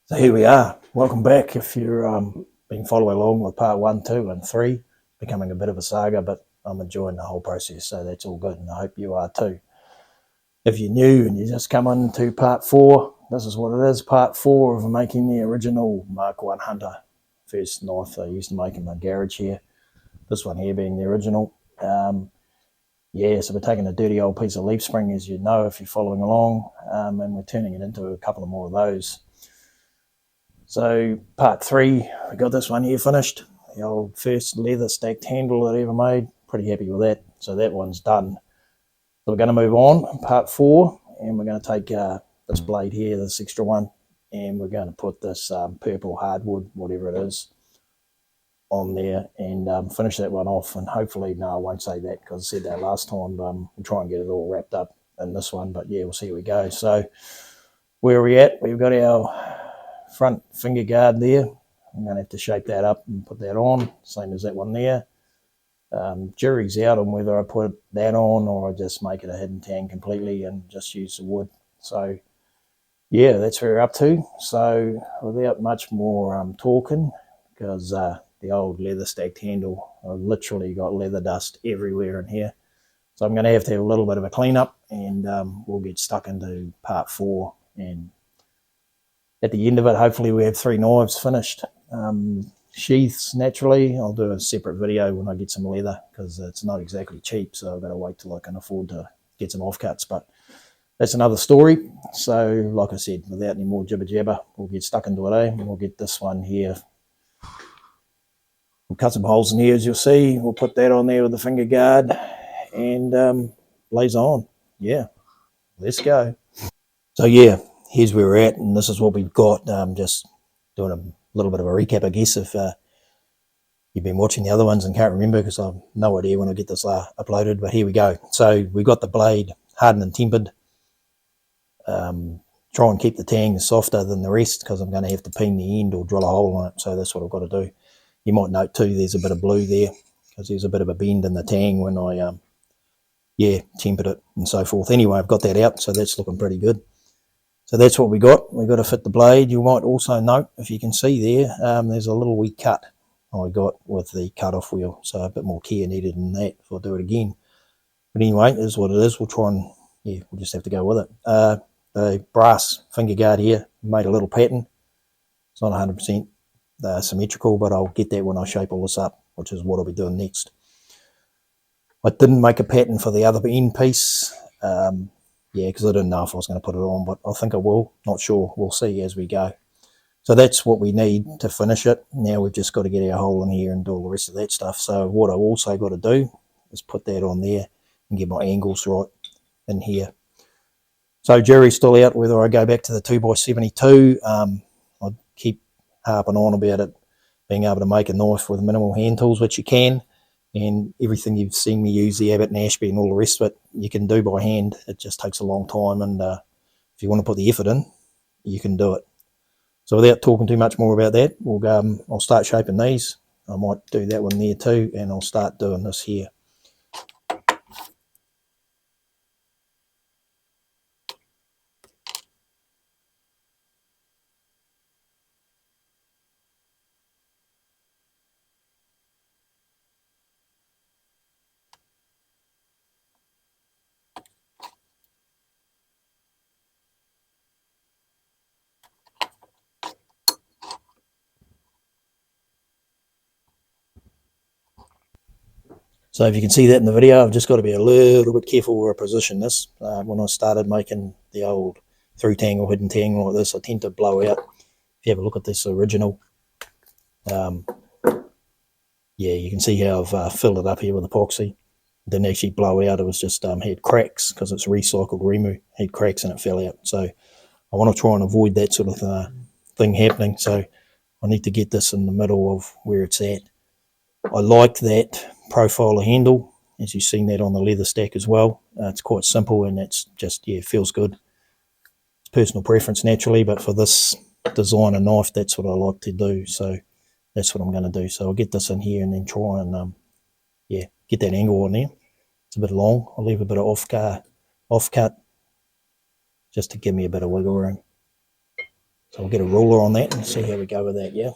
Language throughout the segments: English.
So here we are. Welcome back. If you've been following along with part 1, 2 and 3, becoming a bit of a saga, but I'm enjoying the whole process, so that's all good, and I hope you are too. If you're new and you just come on to part 4, this is what it is, part 4 of making the original Mark I Hunter. First knife I used to make in my garage here. This one here being the original. So we're taking a dirty old piece of leaf spring, as you know if you're following along, and we're turning it into a couple of more of those. So part 3, we got this one here finished. The old first leather stacked handle that I ever made. Pretty happy with that. So that one's done. So we're going to move on, part 4, and we're going to take this blade here, this extra one, and we're going to put this purple hardwood, whatever it is, on there and finish that one off. And hopefully, no, I won't say that because I said that last time. We'll try and get it all wrapped up in this one, but yeah, we'll see how we go. So where are we at? We've got our front finger guard there. I'm going to have to shape that up and put that on, same as that one there. Jury's out on whether I put that on or I just make it a hidden tang completely and just use the wood. So yeah, that's where we're up to. So without much more talking, because the old leather stacked handle, I've literally got leather dust everywhere in here. So I'm going to have a little bit of a clean up, and we'll get stuck into part 4, and at the end of it, hopefully we have 3 knives finished. Sheaths, naturally, I'll do a separate video when I get some leather because it's not exactly cheap, so I've got to wait till I can afford to get some offcuts, but that's another story. So like I said, without any more jibber jabber, we'll get stuck into it, and we'll get this one here. We'll cut some holes in here, as you'll see. We'll put that on there with the finger guard and blaze on. Yeah, let's go. So yeah, here's where we're at, and this is what we've got. Just doing a little bit of a recap, I guess, if you've been watching the other ones and can't remember, because I've no idea when I get this uploaded, but here we go. So we've got the blade hardened and tempered. Try and keep the tang softer than the rest because I'm going to have to peen the end or drill a hole in it, so that's what I've got to do. You might note too there's a bit of blue there because there's a bit of a bend in the tang when I tempered it and so forth. Anyway, I've got that out, so that's looking pretty good. So that's what we got. We've got to fit the blade. You might also note, if you can see there, there's a little wee cut I got with the cut-off wheel. So a bit more care needed in that if I do it again. But anyway, it is what it is. We'll try and, we'll just have to go with it. The brass finger guard here, made a little pattern. It's not 100% symmetrical, but I'll get that when I shape all this up, which is what I'll be doing next. I didn't make a pattern for the other end piece. Because I didn't know if I was going to put it on, but I think I will. Not sure. We'll see as we go. So that's what we need to finish it. Now we've just got to get our hole in here and do all the rest of that stuff. So what I've also got to do is put that on there and get my angles right in here. So jury's still out whether I go back to the 2x72. I keep harping on about it, being able to make a knife with minimal hand tools, which you can. And everything you've seen me use, the Abbott and Ashby and all the rest of it, you can do by hand. It just takes a long time, and if you want to put the effort in, you can do it. So without talking too much more about that, we'll go. I'll start shaping these. I might do that one there too, and I'll start doing this here. So if you can see that in the video, I've just got to be a little bit careful where I position this. When I started making the old through tang or hidden tang like this, I tend to blow out. If you have a look at this original, you can see how I've filled it up here with epoxy. It didn't actually blow out, it was just had cracks because it's recycled Remu, had cracks and it fell out. So I want to try and avoid that sort of thing happening. So I need to get this in the middle of where it's at. I like that profile of handle, as you've seen that on the leather stack as well. It's quite simple and it's just, feels good. It's personal preference naturally, but for this design of knife, that's what I like to do. So that's what I'm going to do. So I'll get this in here and then try and, get that angle on there. It's a bit long. I'll leave a bit of off cut just to give me a bit of wiggle room. So we'll get a ruler on that and see how we go with that, yeah?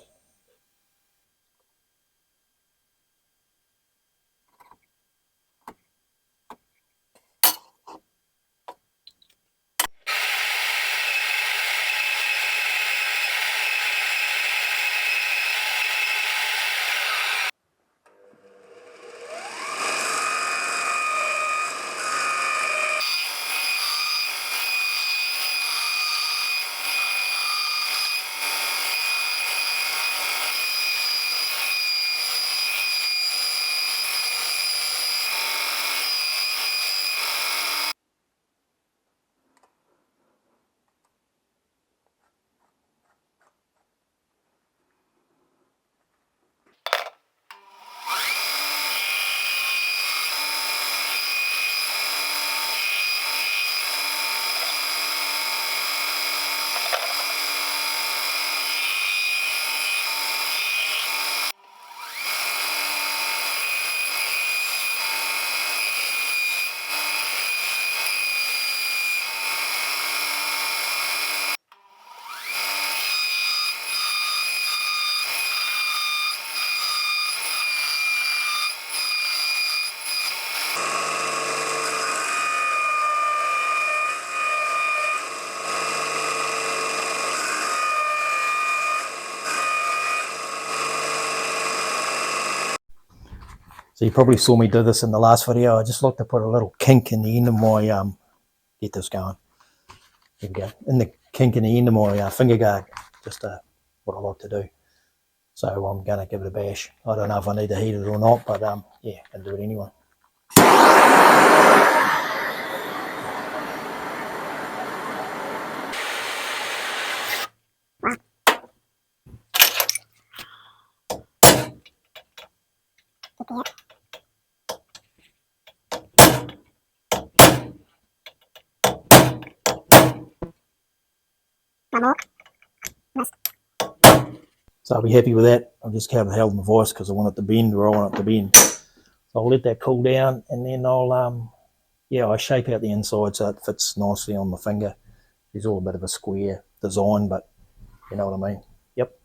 So you probably saw me do this in the last video. I just like to put a little kink in the end of my, get this going. There we go. In the kink in the end of my finger guard, just what I like to do. So I'm going to give it a bash. I don't know if I need to heat it or not, but yeah, I'm going to do it anyway. So I'll be happy with that. I'll just have it held my voice because I want it to bend where I want it to bend. So I'll let that cool down, and then I'll I shape out the inside so it fits nicely on the finger. It's all a bit of a square design, but you know what I mean. Yep.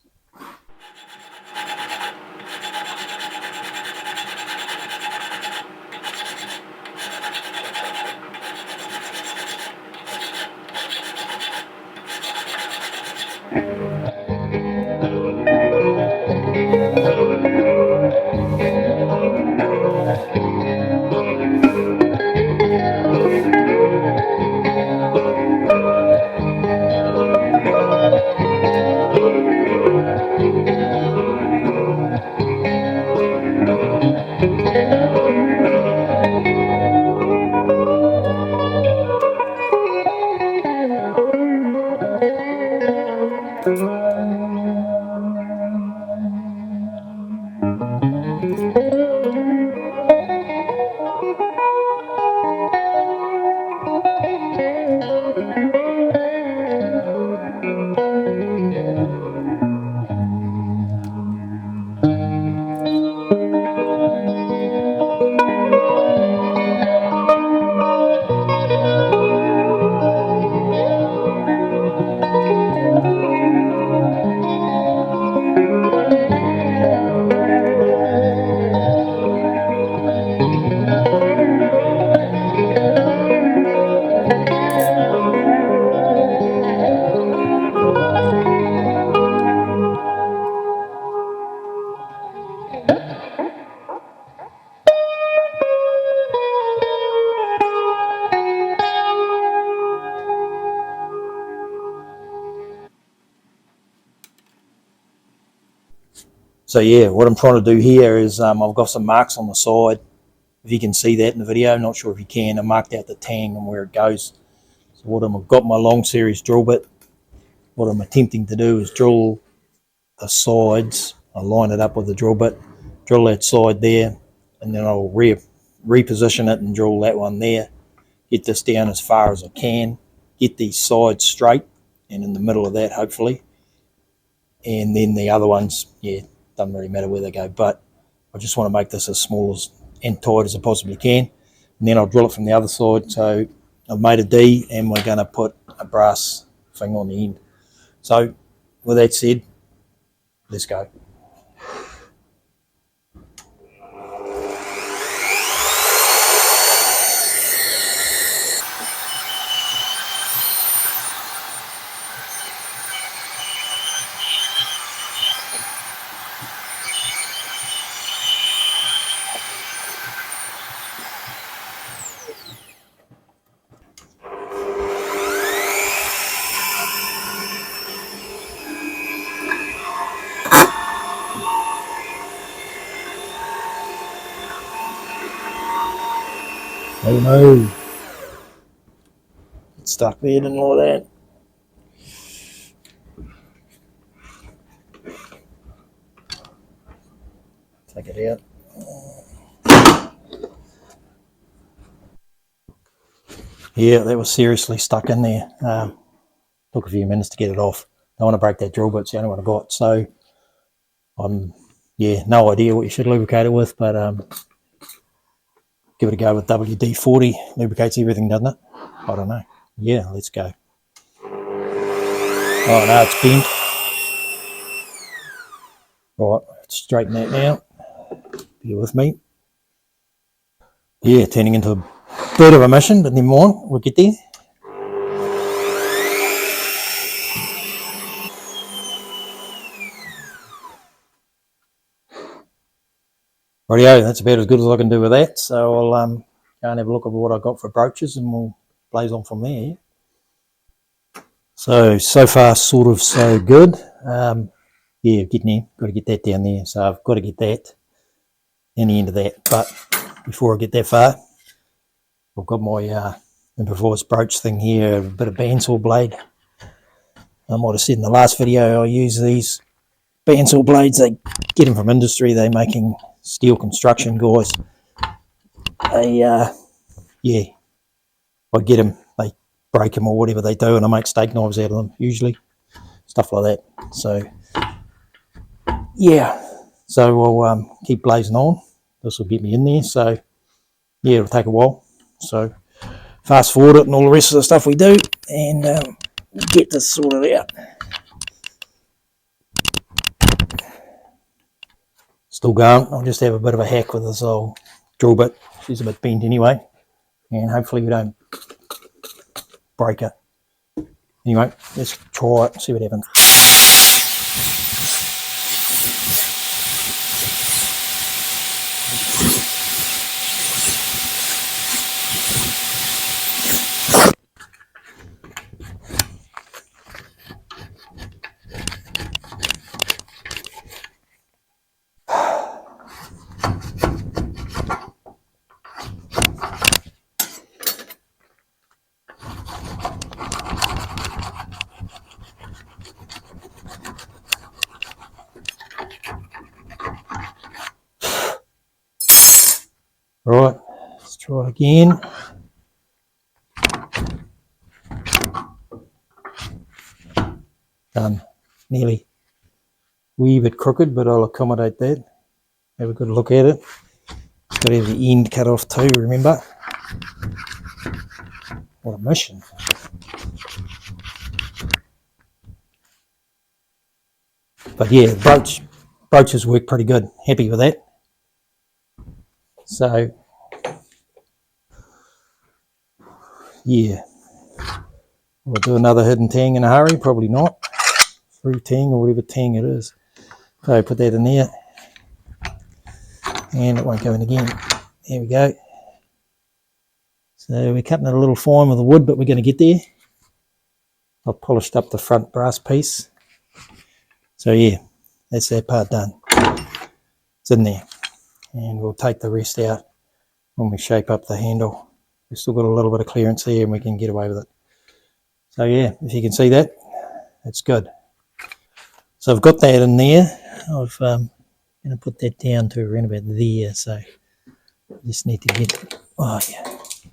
So yeah, what I'm trying to do here is I've got some marks on the side. If you can see that in the video, I'm not sure if you can. I marked out the tang and where it goes. So what I've got my long series drill bit. What I'm attempting to do is drill the sides. I line it up with the drill bit, drill that side there, and then I'll reposition it and drill that one there. Get this down as far as I can. Get these sides straight and in the middle of that, hopefully. And then the other ones, yeah, doesn't really matter where they go, but I just want to make this as small as and tight as I possibly can. And then I'll drill it from the other side. So I've made a D and we're going to put a brass thing on the end. So with that said, let's go. Oh no, it's stuck there, didn't like that. Take it out. Yeah, that was seriously stuck in there. Took a few minutes to get it off. Don't want to break that drill bit, it's the only one I got. So yeah, no idea what you should lubricate it with, but give it a go with WD-40. Lubricates everything, doesn't it? I don't know. Yeah, let's go. Oh no, it's bent. Right, straighten that now. Bear with me. Yeah, turning into a bit of a mission, but never mind, we'll get there. Rightio, that's about as good as I can do with that. So I'll go and have a look at what I got for broaches, and we'll blaze on from there. So far, sort of so good. Yeah, getting there. Got to get that down there. So I've got to get that and the end of that. But before I get that far, I've got my improvised brooch thing here, a bit of bandsaw blade. I might have said in the last video I use these bandsaw blades. They get them from industry. They're making steel construction guys. Yeah, I get them. They break them or whatever they do, and I make steak knives out of them usually, stuff like that. So yeah, so we'll keep blazing on. This will get me in there. So yeah, it'll take a while. So fast forward it and all the rest of the stuff we do, and get this sorted out. Still going. I'll just have a bit of a hack with this old drill bit. She's a bit bent anyway, and hopefully we don't break it. Anyway, let's try it, see what happens. Right, let's try it again. Done. Nearly a wee bit crooked, but I'll accommodate that. Have a good look at it. It's got to have the end cut off too, remember? What a mission. But yeah, brooches work pretty good. Happy with that. So yeah, we'll do another hidden tang in a hurry. Probably not. Free tang or whatever tang it is. So put that in there, and it won't go in again. There we go. So we're cutting it a little fine with the wood, but we're going to get there. I've polished up the front brass piece. So yeah, that's that part done. It's in there, and we'll take the rest out when we shape up the handle. We've still got a little bit of clearance there, and we can get away with it. So yeah, if you can see that, it's good. So I've got that in there. I've going to put that down to around about there. So I just need to get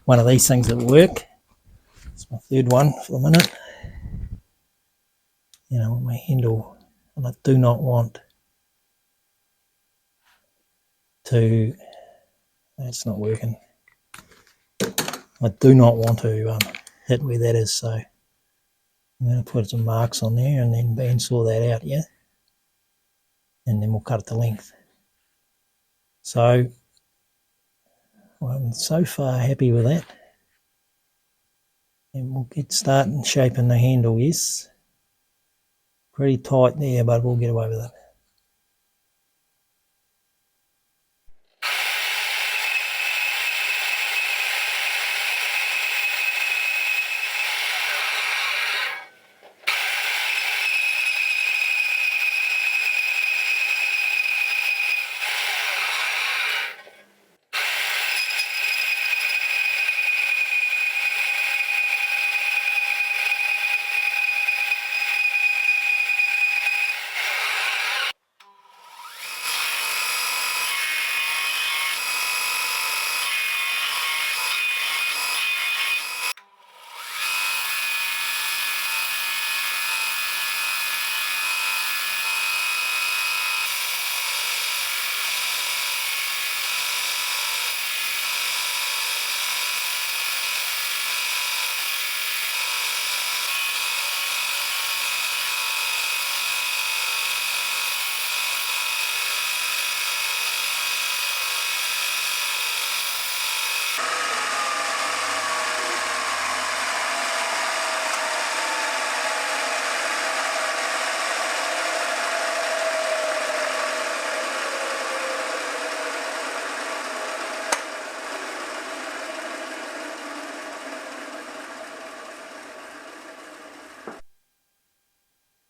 one of these things that work. It's my third one for the minute. You know, my handle, and I do not want to. It's not working. I do not want to hit where that is. So I'm going to put some marks on there and then bandsaw that out, yeah? And then we'll cut it to length. So, I'm so far happy with that. And we'll get starting shaping the handle, yes. Pretty tight there, but we'll get away with it.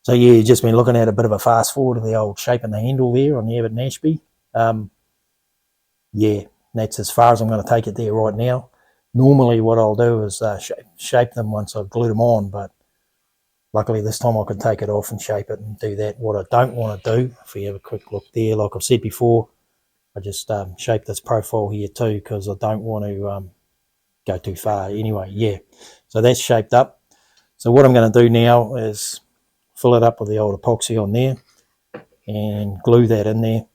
So yeah, you've just been looking at a bit of a fast forward of the old shaping the handle there on the Abbott and Ashby. Yeah, that's as far as I'm going to take it there right now. Normally what I'll do is shape them once I've glued them on, but luckily this time I can take it off and shape it and do that. What I don't want to do, if we have a quick look there, like I've said before, I just shape this profile here too because I don't want to go too far. Anyway, yeah, so that's shaped up. So what I'm going to do now is fill it up with the old epoxy on there and glue that in there.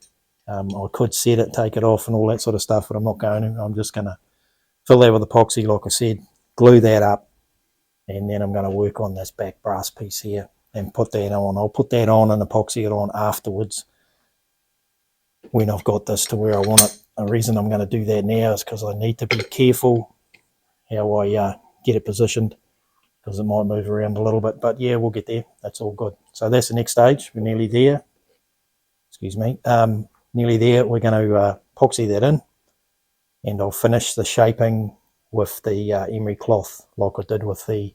I could set it, take it off and all that sort of stuff, but I'm not going to. I'm just going to fill that with epoxy, like I said, glue that up, and then I'm going to work on this back brass piece here and put that on. I'll put that on and epoxy it on afterwards when I've got this to where I want it. The reason I'm going to do that now is because I need to be careful how I get it positioned because it might move around a little bit. But yeah, we'll get there. That's all good. So that's the next stage. We're nearly there. Excuse me. Nearly there. We're going to epoxy that in, and I'll finish the shaping with the emery cloth like I did with the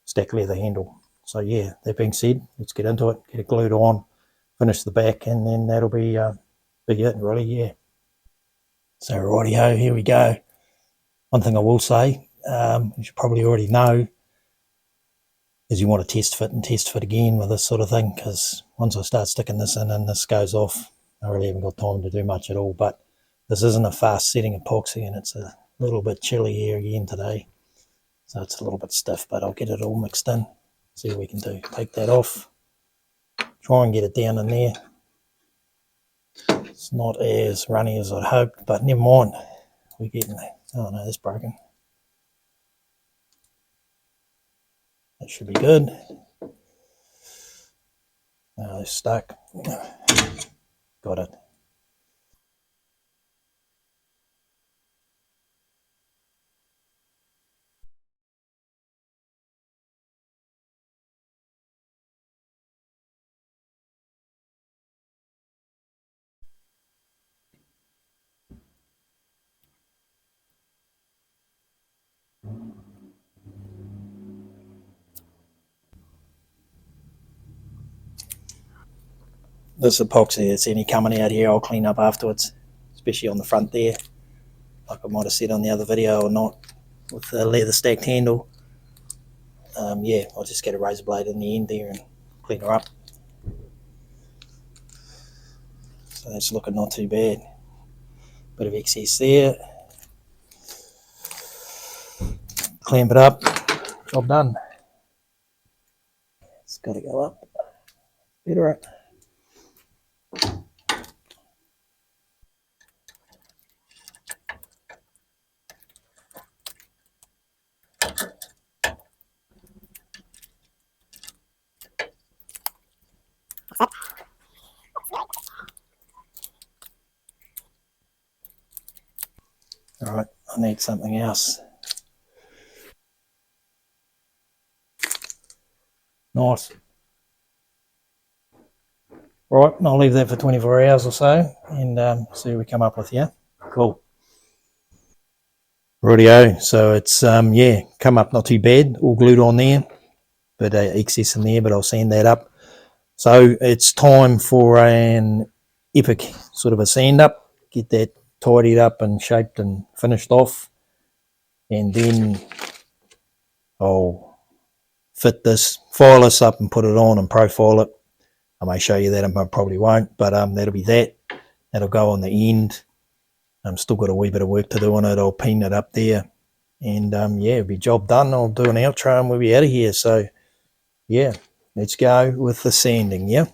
stack leather handle. So yeah, that being said, let's get into it, get it glued on, finish the back, and then that'll be it really, yeah. So rightio, here we go. One thing I will say, you should probably already know, is you want to test fit and test fit again with this sort of thing, because once I start sticking this in and this goes off, I really haven't got time to do much at all. But this isn't a fast setting epoxy, and it's a little bit chilly here again today, so it's a little bit stiff, but I'll get it all mixed in, see what we can do. Take that off, try and get it down in there. It's not as runny as I'd hoped, but never mind, we're getting there. Oh no, that's broken. That should be good. No, it's stuck. Got it. This epoxy that's any coming out here, I'll clean up afterwards, especially on the front there, like I might have said on the other video or not, with the leather stacked handle. Yeah, I'll just get a razor blade in the end there and clean her up. So that's looking not too bad. Bit of excess there. Clamp it up. Job done. It's got to go up. Better up. All right, I need something else. Nice. Right, I'll leave that for 24 hours or so and see what we come up with, yeah? Cool. Rightio, so it's, yeah, come up not too bad, all glued on there, but excess in there, but I'll sand that up. So it's time for an epic sort of a sand up, get that tidied up and shaped and finished off, and then I'll fit this, file this up and put it on and profile it. I may show you that, I probably won't, but that'll be that. That'll go on the end. I've still got a wee bit of work to do on it. I'll pin it up there, and yeah, it'll be job done. I'll do an outro and we'll be out of here. So yeah, let's go with the sanding, yeah?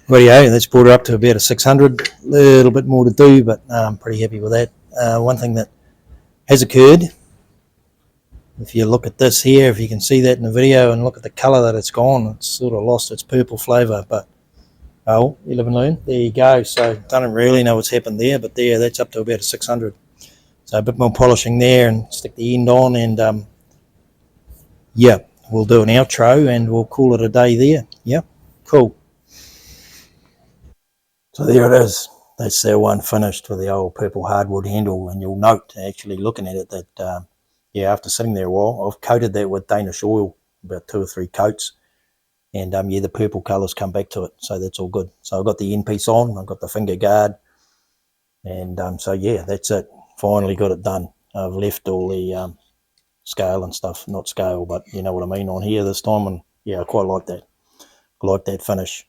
Rightio, that's brought her up to about a 600. A little bit more to do, but I'm pretty happy with that. One thing that has occurred, if you look at this here, if you can see that in the video and look at the colour that it's gone, it's sort of lost its purple flavour, but oh, you live and learn. There you go. So don't really know what's happened there, but there, that's up to about a 600. So a bit more polishing there and stick the end on, and yeah, we'll do an outro and we'll call it a day there. Yeah, cool. So there it is. That's that one finished with the old purple hardwood handle, and you'll note actually looking at it that yeah, after sitting there a while, I've coated that with Danish oil, about 2 or 3 coats, and yeah, the purple colours come back to it, so that's all good. So I've got the end piece on, I've got the finger guard, and so yeah, that's it. Finally got it done. I've left all the scale and stuff, not scale, but you know what I mean, on here this time, and yeah, I quite like that. I like that finish.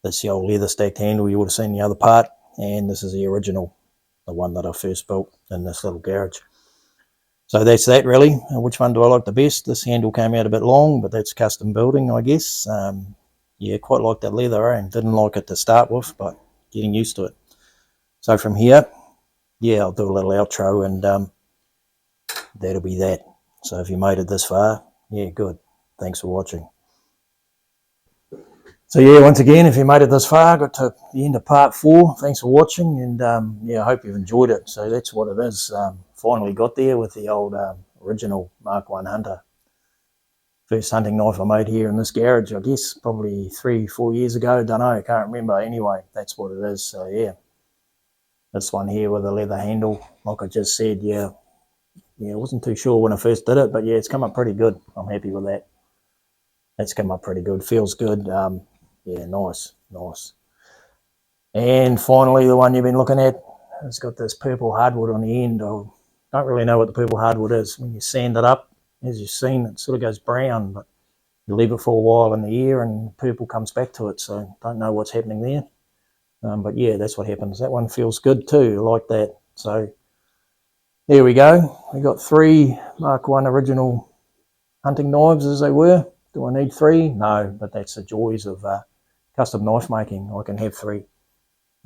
That's the old leather stacked handle you would have seen the other part, and this is the original, the one that I first built in this little garage. So that's that really. Which one do I like the best? This handle came out a bit long, but that's custom building, I guess. Yeah, quite like that leather, and didn't like it to start with, but getting used to it. So from here, yeah, I'll do a little outro, and that'll be that. So if you made it this far, yeah, good. Thanks for watching. So yeah, once again, if you made it this far, got to the end of part 4, thanks for watching, and yeah, I hope you've enjoyed it. So that's what it is. Finally got there with the old original Mark I Hunter. First hunting knife I made here in this garage, I guess, probably 3-4 years ago, don't know, I can't remember. Anyway, that's what it is. So yeah, this one here with a leather handle, like I just said, yeah, I wasn't too sure when I first did it, but yeah, it's come up pretty good. I'm happy with that. That's come up pretty good, feels good. Yeah, nice. And finally, the one you've been looking at, it's got this purple hardwood on the end. I don't really know what the purple hardwood is. When you sand it up, as you've seen, it sort of goes brown, but you leave it for a while in the air and purple comes back to it, so don't know what's happening there. But yeah, that's what happens. That one feels good too, I like that. So there we go. We got 3 Mark I original hunting knives as they were. Do I need 3? No, but that's the joys of custom knife making. I can have 3.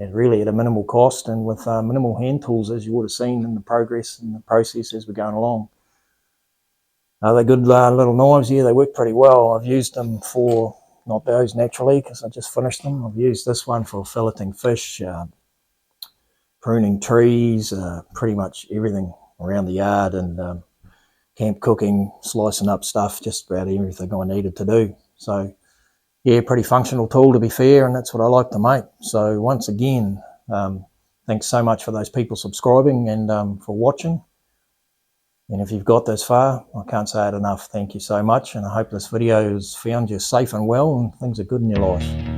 and really at a minimal cost and with minimal hand tools, as you would have seen in the progress and the process as we're going along. They're good little knives. Yeah, they work pretty well. I've used them for, not those naturally because I just finished them. I've used this one for filleting fish, pruning trees, pretty much everything around the yard, and camp cooking, slicing up stuff, just about everything I needed to do. So yeah, pretty functional tool to be fair, and that's what I like to make. So once again, thanks so much for those people subscribing and for watching. And if you've got this far, I can't say it enough. Thank you so much, and I hope this video has found you safe and well and things are good in your life.